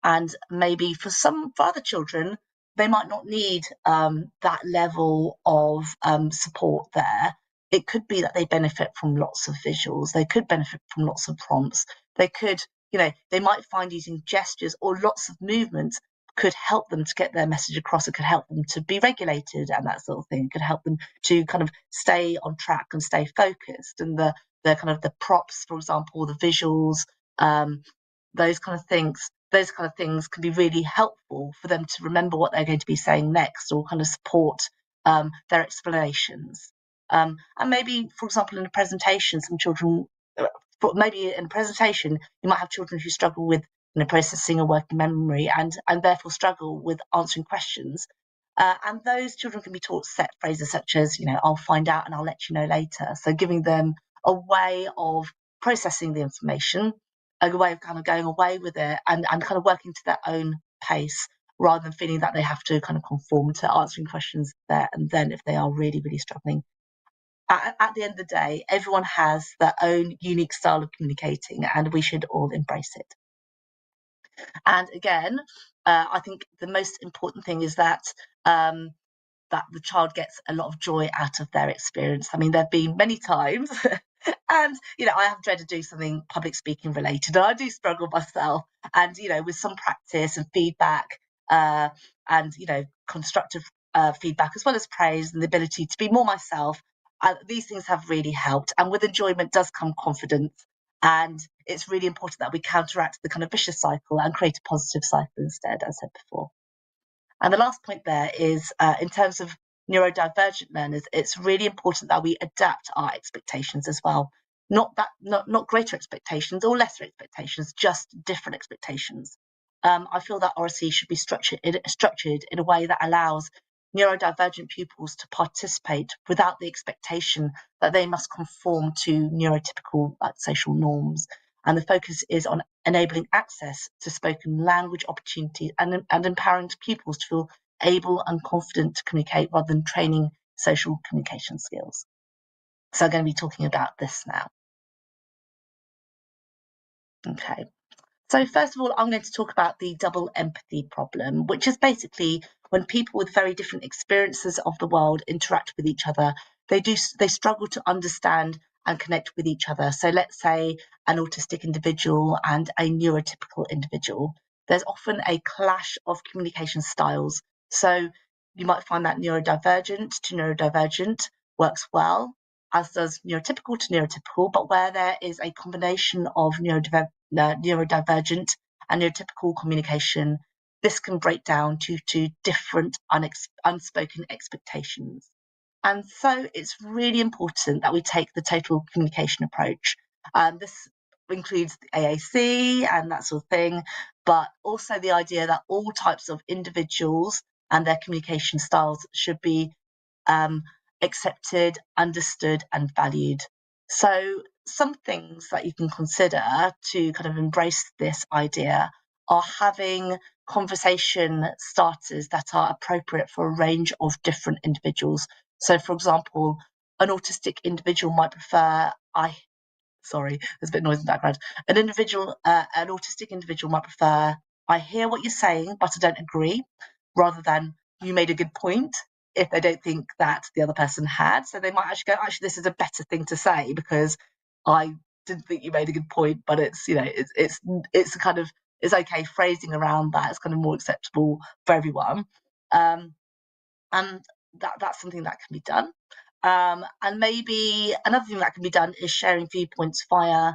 And maybe for other children, they might not need that level of support there. It could be that they benefit from lots of visuals. They could benefit from lots of prompts. They could, they might find using gestures or lots of movement could help them to get their message across. It could help them to be regulated and that sort of thing. It could help them to kind of stay on track and stay focused. And the kind of the props, for example, the visuals, those kind of things can be really helpful for them to remember what they're going to be saying next, or kind of support their explanations. And maybe, for example, in a presentation, some children, maybe in a presentation, you might have children who struggle with processing a working memory and therefore struggle with answering questions. And those children can be taught set phrases such as, I'll find out and I'll let you know later. So giving them a way of processing the information, a way of kind of going away with it and kind of working to their own pace, rather than feeling that they have to kind of conform to answering questions there and then if they are really, really struggling. At the end of the day, everyone has their own unique style of communicating, and we should all embrace it. And again, I think the most important thing is that that the child gets a lot of joy out of their experience. I mean, there have been many times, and I have tried to do something public speaking related, and I do struggle myself. And with some practice and feedback, and constructive feedback as well as praise and the ability to be more myself, these things have really helped. And with enjoyment does come confidence. And it's really important that we counteract the kind of vicious cycle and create a positive cycle instead, as I said before. And the last point there is, in terms of neurodivergent learners, it's really important that we adapt our expectations as well. Not greater expectations or lesser expectations, just different expectations. I feel that Oracy should be structured in a way that allows neurodivergent pupils to participate without the expectation that they must conform to neurotypical social norms. And the focus is on enabling access to spoken language opportunities and empowering pupils to feel able and confident to communicate rather than training social communication skills. So I'm going to be talking about this now. Okay. So first of all, I'm going to talk about the double empathy problem, which is basically when people with very different experiences of the world interact with each other, they struggle to understand and connect with each other. So let's say an autistic individual and a neurotypical individual. There's often a clash of communication styles. So you might find that neurodivergent to neurodivergent works well, as does neurotypical to neurotypical, but where there is a combination of neurodivergent and neurotypical communication, this can break down due to different unspoken expectations. And so it's really important that we take the total communication approach. This includes the AAC and that sort of thing, but also the idea that all types of individuals and their communication styles should be accepted, understood, and valued. So some things that you can consider to kind of embrace this idea are having conversation starters that are appropriate for a range of different individuals. So, for example, an autistic individual might prefer, sorry, there's a bit of noise in the background. An autistic individual might prefer, I hear what you're saying, but I don't agree, rather than you made a good point, if they don't think that the other person had. So they might actually go, actually, this is a better thing to say because I didn't think you made a good point, but it's kind of, it's okay phrasing around that. It's kind of more acceptable for everyone. And that's something that can be done. And maybe another thing that can be done is sharing viewpoints via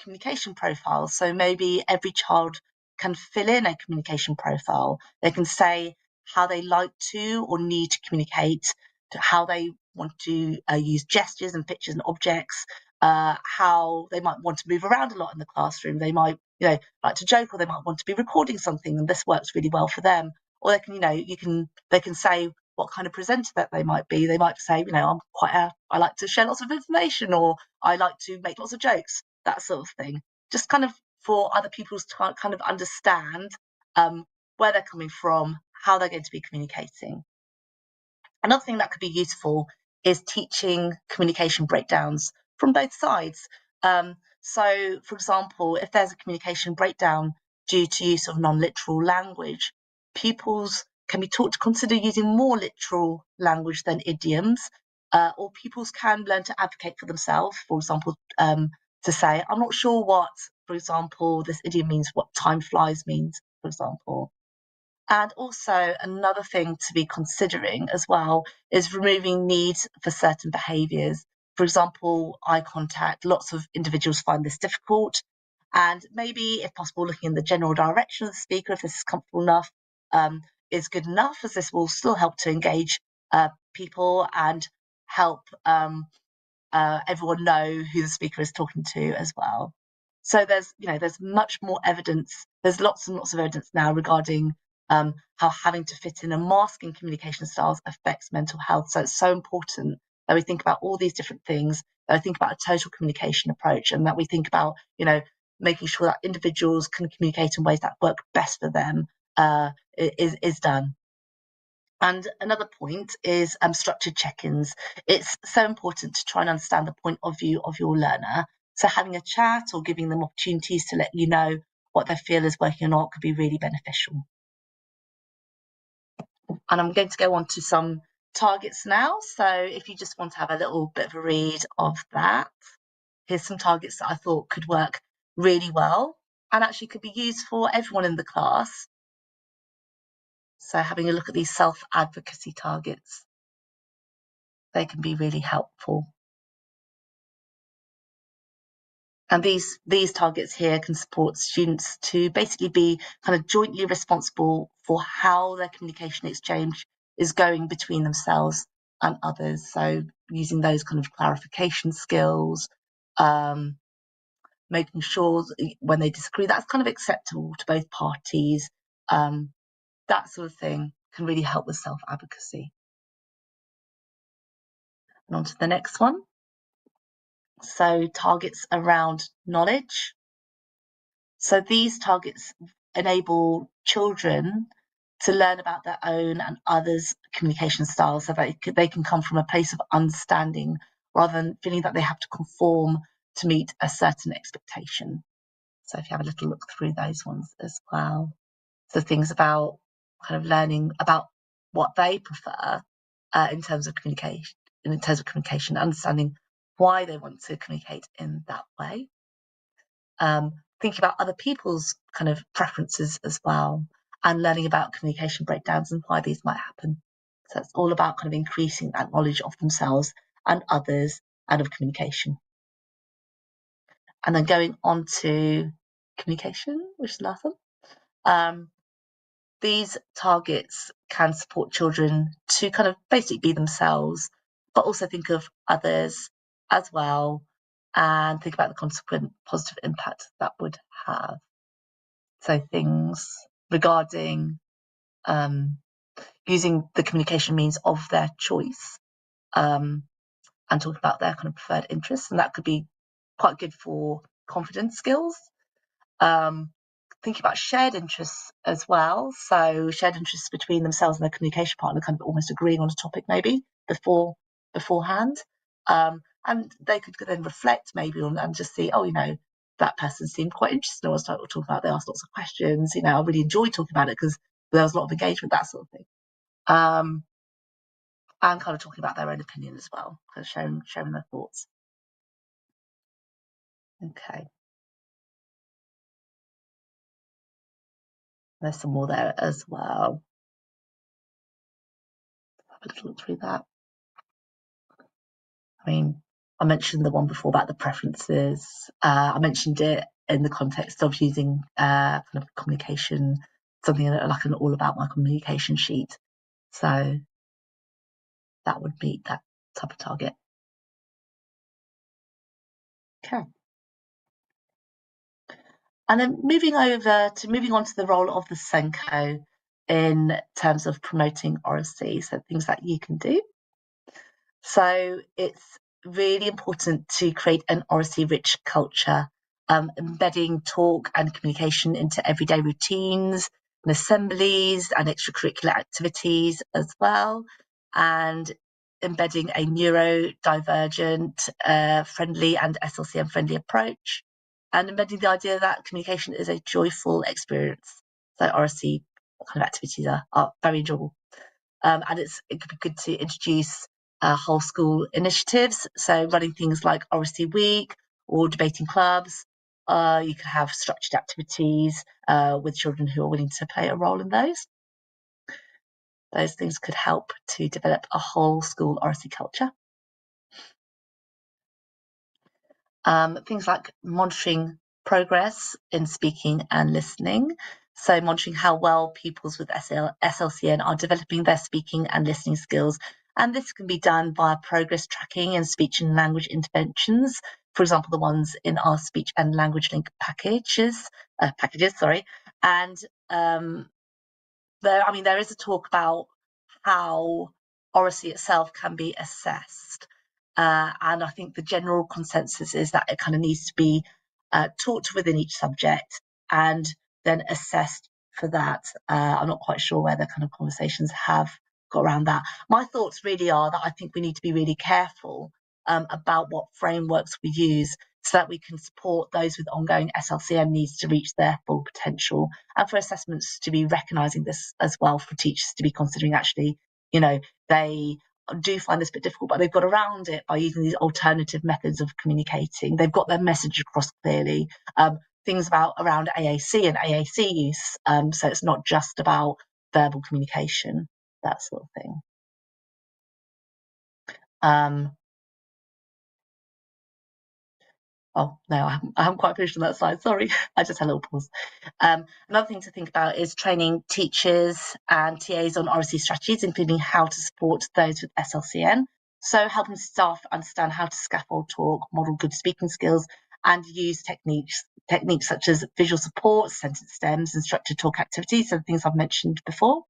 communication profiles. So maybe every child can fill in a communication profile. They can say how they like to or need to communicate, to how they want to use gestures and pictures and objects, how they might want to move around a lot in the classroom. They might, like to joke, or they might want to be recording something, and this works really well for them. Or they can, they can say what kind of presenter that they might be. They might say, I like to share lots of information, or I like to make lots of jokes, that sort of thing. Just kind of for other people to kind of understand where they're coming from, how they're going to be communicating. Another thing that could be useful is teaching communication breakdowns from both sides. So, for example, if there's a communication breakdown due to use of non-literal language. Pupils can be taught to consider using more literal language than idioms, or pupils can learn to advocate for themselves. For example, to say, I'm not sure what, for example, this idiom means, what time flies means, for example. And also another thing to be considering as well is removing need for certain behaviours. For example, eye contact. Lots of individuals find this difficult. And maybe, if possible, looking in the general direction of the speaker, if this is comfortable enough, is good enough, as this will still help to engage people and help everyone know who the speaker is talking to as well. So there's much more evidence. There's lots and lots of evidence now regarding how having to fit in and masking communication styles affects mental health. So it's so important that we think about all these different things, that we think about a total communication approach, and that we think about, making sure that individuals can communicate in ways that work best for them is done. And another point is structured check-ins. It's so important to try and understand the point of view of your learner. So having a chat or giving them opportunities to let you know what they feel is working or not could be really beneficial. And I'm going to go on to some targets now. So if you just want to have a little bit of a read of that, here's some targets that I thought could work really well and actually could be used for everyone in the class. So having a look at these self-advocacy targets, they can be really helpful. And these targets here can support students to basically be kind of jointly responsible for how their communication exchange is going between themselves and others. So using those kind of clarification skills, making sure when they disagree, that's kind of acceptable to both parties. That sort of thing can really help with self-advocacy. And on to the next one. So targets around knowledge. So these targets enable children to learn about their own and others' communication styles so that they can come from a place of understanding rather than feeling that they have to conform to meet a certain expectation. So if you have a little look through those ones as well. So things about kind of learning about what they prefer in terms of communication, understanding why they want to communicate in that way. Thinking about other people's kind of preferences as well, and learning about communication breakdowns and why these might happen. So it's all about kind of increasing that knowledge of themselves and others and of communication. And then going on to communication, which is the last one. These targets can support children to kind of basically be themselves, but also think of others as well and think about the consequent positive impact that would have. So things regarding using the communication means of their choice and talking about their kind of preferred interests. And that could be quite good for confidence skills. Thinking about shared interests as well. So shared interests between themselves and their communication partner, kind of almost agreeing on a topic maybe beforehand. And they could then reflect maybe on and just see, that person seemed quite interested in what I was talking about. They asked lots of questions. I really enjoyed talking about it because there was a lot of engagement, that sort of thing. And kind of talking about their own opinion as well, kind of sharing their thoughts. Okay. There's some more there as well. Have a little look through that. I mean, I mentioned the one before about the preferences. I mentioned it in the context of using kind of communication, something like an all about my communication sheet. So that would meet that type of target. Okay. And then moving on to the role of the Senko in terms of promoting Oracy, so things that you can do. So it's really important to create an Oracy-rich culture, embedding talk and communication into everyday routines and assemblies and extracurricular activities as well, and embedding a neurodivergent, friendly and SLCM-friendly approach. and embedding the idea that communication is a joyful experience. So Oracy kind of activities are very enjoyable. And it could be good to introduce whole school initiatives. So running things like Oracy Week or debating clubs. You could have structured activities with children who are willing to play a role in those. Those things could help to develop a whole school Oracy culture. Things like monitoring progress in speaking and listening. So monitoring how well pupils with SLCN are developing their speaking and listening skills. And this can be done via progress tracking and speech and language interventions. For example, the ones in our speech and language link packages. And there is a talk about how Oracy itself can be assessed. And I think the general consensus is that it kind of needs to be taught within each subject and then assessed for that. I'm not quite sure where the kind of conversations have got around that. My thoughts really are that I think we need to be really careful about what frameworks we use so that we can support those with ongoing SLCM needs to reach their full potential, and for assessments to be recognising this as well, for teachers to be considering actually, they do find this a bit difficult, but they've got around it by using these alternative methods of communicating. They've got their message across clearly. Things around AAC and AAC use, so it's not just about verbal communication, that sort of thing. Oh, no, I haven't quite finished on that slide. Sorry, I just had a little pause. Another thing to think about is training teachers and TAs on Oracy strategies, including how to support those with SLCN. So helping staff understand how to scaffold talk, model good speaking skills, and use techniques such as visual support, sentence stems, and structured talk activities, so things I've mentioned before.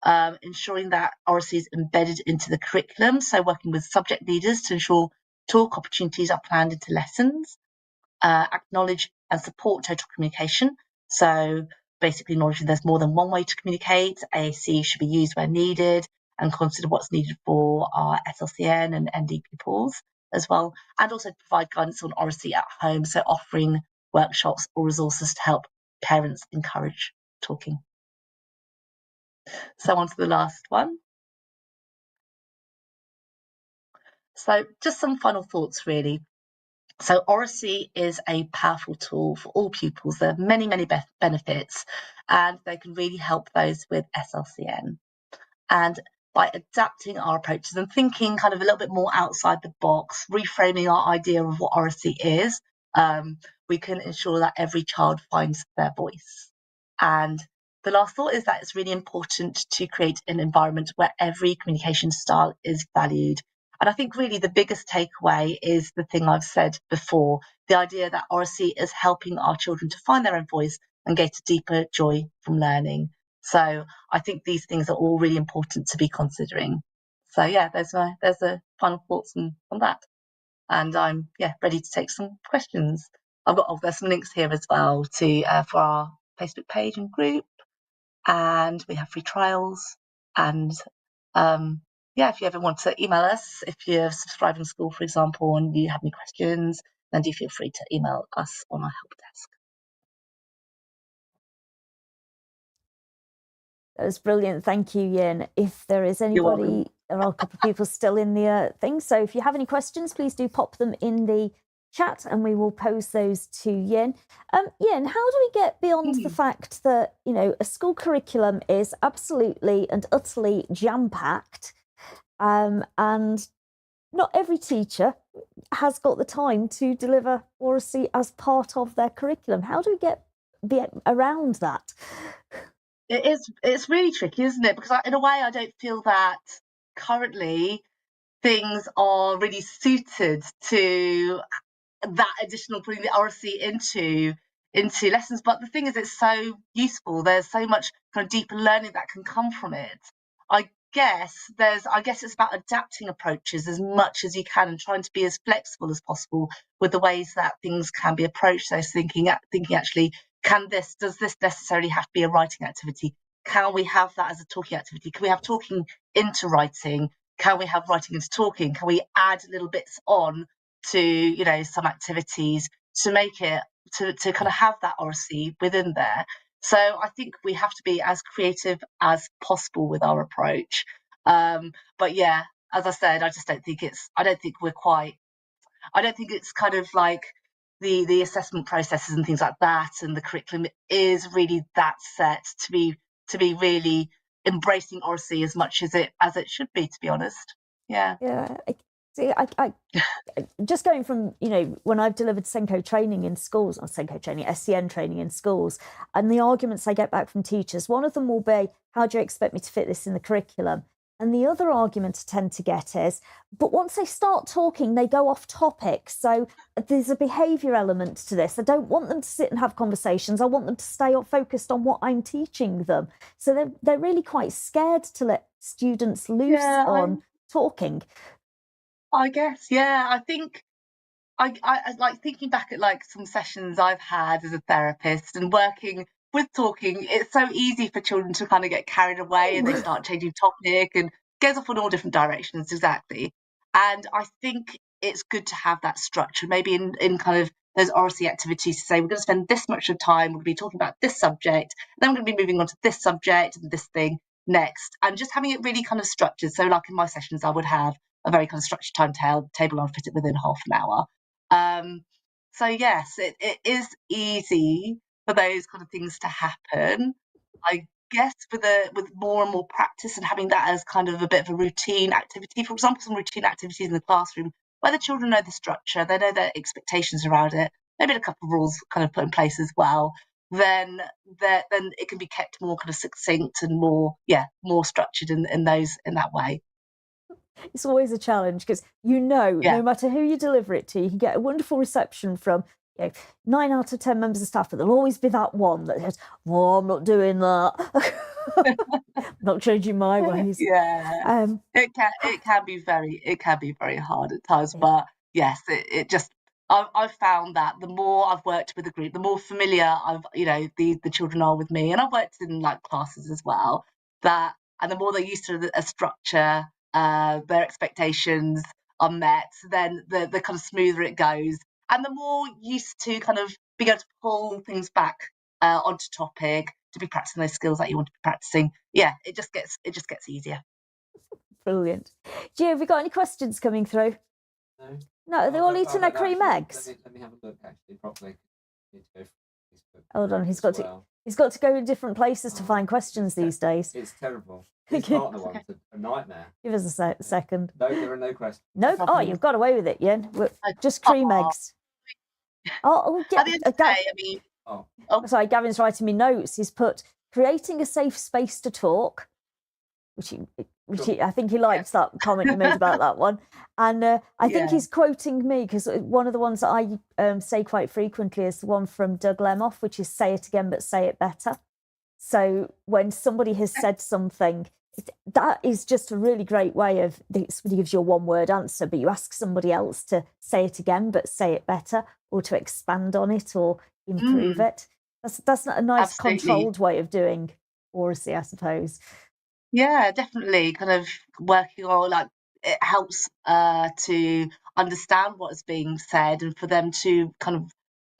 Ensuring that Oracy is embedded into the curriculum, so working with subject leaders to ensure talk opportunities are planned into lessons. Acknowledge and support total communication. So basically acknowledging there's more than one way to communicate. AAC should be used where needed, and consider what's needed for our SLCN and ND pupils as well. And also provide guidance on Oracy at home, so offering workshops or resources to help parents encourage talking. So on to the last one. So just some final thoughts, really. So Oracy is a powerful tool for all pupils. There are many, many benefits, and they can really help those with SLCN. And by adapting our approaches and thinking kind of a little bit more outside the box, reframing our idea of what Oracy is, we can ensure that every child finds their voice. And the last thought is that it's really important to create an environment where every communication style is valued. And I think really the biggest takeaway is the thing I've said before, the idea that Oracy is helping our children to find their own voice and get a deeper joy from learning. So I think these things are all really important to be considering. So yeah, there's the final thoughts on that. And I'm ready to take some questions. There's some links here as well to for our Facebook page and group, and we have free trials. And if you ever want to email us, if you're subscribed in school, for example, and you have any questions, then do feel free to email us on our help desk. That was brilliant. Thank you, Yin. If there is anybody, there are a couple of people still in the thing. So if you have any questions, please do pop them in the chat and we will pose those to Yin. Yin, how do we get beyond the fact that, a school curriculum is absolutely and utterly jam-packed, and not every teacher has got the time to deliver Oracy as part of their curriculum? How do we get around that? It's really tricky, isn't it? Because in a way, I don't feel that currently things are really suited to that additional putting the Oracy into lessons. But the thing is, it's so useful. There's so much kind of deeper learning that can come from it. I guess it's about adapting approaches as much as you can and trying to be as flexible as possible with the ways that things can be approached. So thinking actually, does this necessarily have to be a writing activity? Can we have that as a talking activity? Can we have talking into writing? Can we have writing into talking? Can we add little bits on to some activities to make it to kind of have that oracy within there. So I think we have to be as creative as possible with our approach. But yeah, as I said, I don't think it's kind of like the assessment processes and things like that, and the curriculum is really that set to be really embracing oracy as much as it should be, to be honest. Yeah. Yeah. I just going from, when I've delivered Senko training in schools, or Senko training, SCN training in schools, and the arguments I get back from teachers, one of them will be, how do you expect me to fit this in the curriculum? And the other argument I tend to get is, but once they start talking, they go off topic. So there's a behaviour element to this. I don't want them to sit and have conversations. I want them to stay focused on what I'm teaching them. So they're really quite scared to let students loose on talking. I guess, yeah. I think I like thinking back at like some sessions I've had as a therapist and working with talking. It's so easy for children to kind of get carried away and they start changing topic and goes off in all different directions. Exactly. And I think it's good to have that structure, maybe in kind of those oracy activities, to say we're going to spend this much of time, we're going to be talking about this subject, then we're going to be moving on to this subject and this thing next, and just having it really kind of structured. So like in my sessions, I would have a very kind of structured timetable. I'd fit it within half an hour. So yes, it is easy for those kind of things to happen. I guess with more and more practice and having that as kind of a bit of a routine activity, for example, some routine activities in the classroom where the children know the structure, they know their expectations around it, maybe a couple of rules kind of put in place as well, then it can be kept more kind of succinct and more structured in that way. It's always a challenge because no matter who you deliver it to, you can get a wonderful reception from 9 out of 10 members of staff, but there'll always be that one that says, "Oh, I'm not doing that. I'm not changing my ways." Yeah, it can be very hard at times, but yes, I've found that the more I've worked with the group, the more familiar the children are with me, and I've worked in like classes as well. And the more they're used to a structure, their expectations are met, then the kind of smoother it goes, and the more used to kind of being able to pull things back onto topic, to be practicing those skills that you want to be practicing. Yeah, it just gets easier. Brilliant. Gio, have we got any questions coming through? No, are they all eating their cream eggs? Let me have a look actually properly. Hold on, he's got to go in different places to find questions these days. It's terrible. These partner ones are a nightmare. Give us a second. No, there are no questions. No, you've got away with it, Yen. Just cream eggs. At the end of the day, I mean. Sorry, Gavin's writing me notes. He's put creating a safe space to talk, which I think he likes that comment you made about that one. And I think he's quoting me because one of the ones that I say quite frequently is the one from Doug Lemoff, which is say it again, but say it better. So when somebody has said something, that is just a really great way of, somebody gives you a one-word answer, but you ask somebody else to say it again, but say it better, or to expand on it or improve it. That's not a nice controlled way of doing oracy, I suppose. Yeah, definitely. Kind of working on, like, it helps to understand what is being said and for them to kind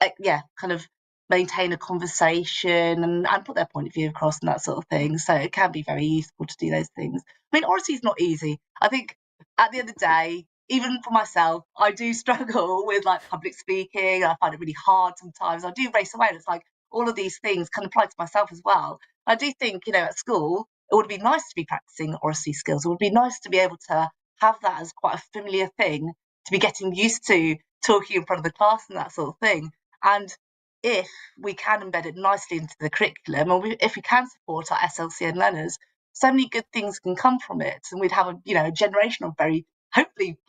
of maintain a conversation and put their point of view across and that sort of thing. So it can be very useful to do those things. I mean, oracy is not easy. I think at the end of the day, even for myself, I do struggle with like public speaking. I find it really hard sometimes. I do race away. And it's like all of these things can apply to myself as well. I do think, at school, it would be nice to be practicing oracy skills. It would be nice to be able to have that as quite a familiar thing, to be getting used to talking in front of the class and that sort of thing. And if we can embed it nicely into the curriculum, or if we can support our SLCN learners, so many good things can come from it. And we'd have a generation of very, hopefully,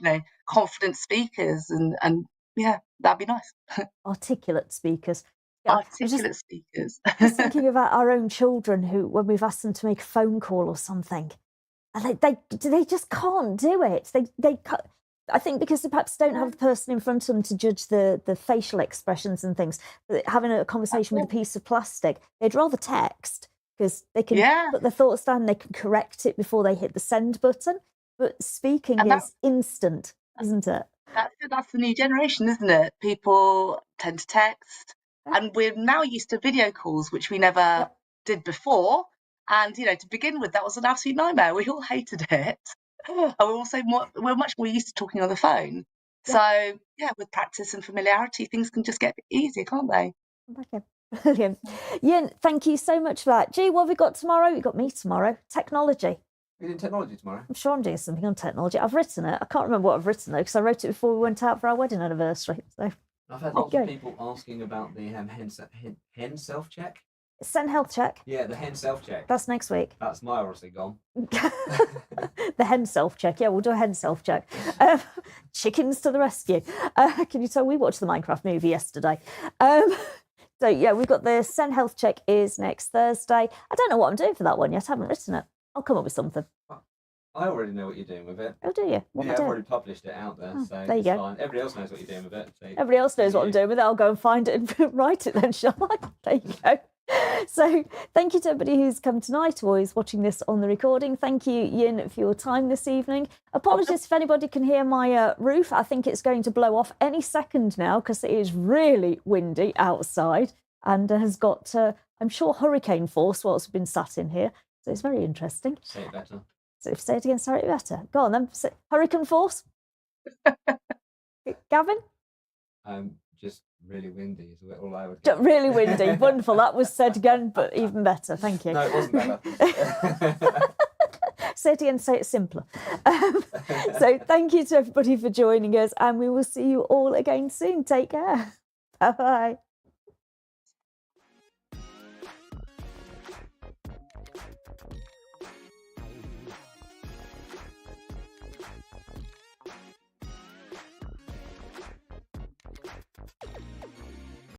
confident speakers, and yeah, that'd be nice. Articulate speakers. Yeah, articulate speakers. Just thinking about our own children who, when we've asked them to make a phone call or something, and they just can't do it. They I think because they perhaps don't have the person in front of them to judge the facial expressions and things. But having a conversation with a piece of plastic, they'd rather text because they can put their thoughts down and they can correct it before they hit the send button. But speaking is instant, isn't it? That's the new generation, isn't it? People tend to text. And we're now used to video calls, which we never did before. And, you know, to begin with, that was an absolute nightmare. We all hated it. And we're much more used to talking on the phone. So, yeah, with practice and familiarity, things can just get easier, can't they? Okay. Brilliant. Yin, thank you so much for that. Gee, what have we got tomorrow? You've got me tomorrow. Technology. You're doing technology tomorrow? I'm sure I'm doing something on technology. I've written it. I can't remember what I've written, though, because I wrote it before we went out for our wedding anniversary. So I've had lots of people asking about the hen self-check. Send health check. Yeah, the hen self-check. That's next week. That's my Oracy gone. The hen self-check. Yeah, we'll do a hen self-check. Chickens to the rescue. Can you tell we watched the Minecraft movie yesterday? So, yeah, we've got the Send Health Check is next Thursday. I don't know what I'm doing for that one yet. I haven't written it. I'll come up with something. I already know what you're doing with it. Oh, do you? What I've already published it out there, so there you go. fine. Everybody else knows what you're doing with it. So everybody else knows what I'm doing with it. I'll go and find it and write it then, shall I? There you go. So thank you to everybody who's come tonight or is watching this on the recording. Thank you, Yin, for your time this evening. Apologies if anybody can hear my roof. I think it's going to blow off any second now because it is really windy outside and has got, I'm sure, hurricane force whilst we've been sat in here. So it's very interesting. Say it better. So if say it again, say it better. Go on then. Hurricane force. Gavin? Just really windy is all I would really windy. Wonderful. That was said again, but even better. Thank you. No, it wasn't better. Say it again, say it simpler. So thank you to everybody for joining us, and we will see you all again soon. Take care. Bye-bye.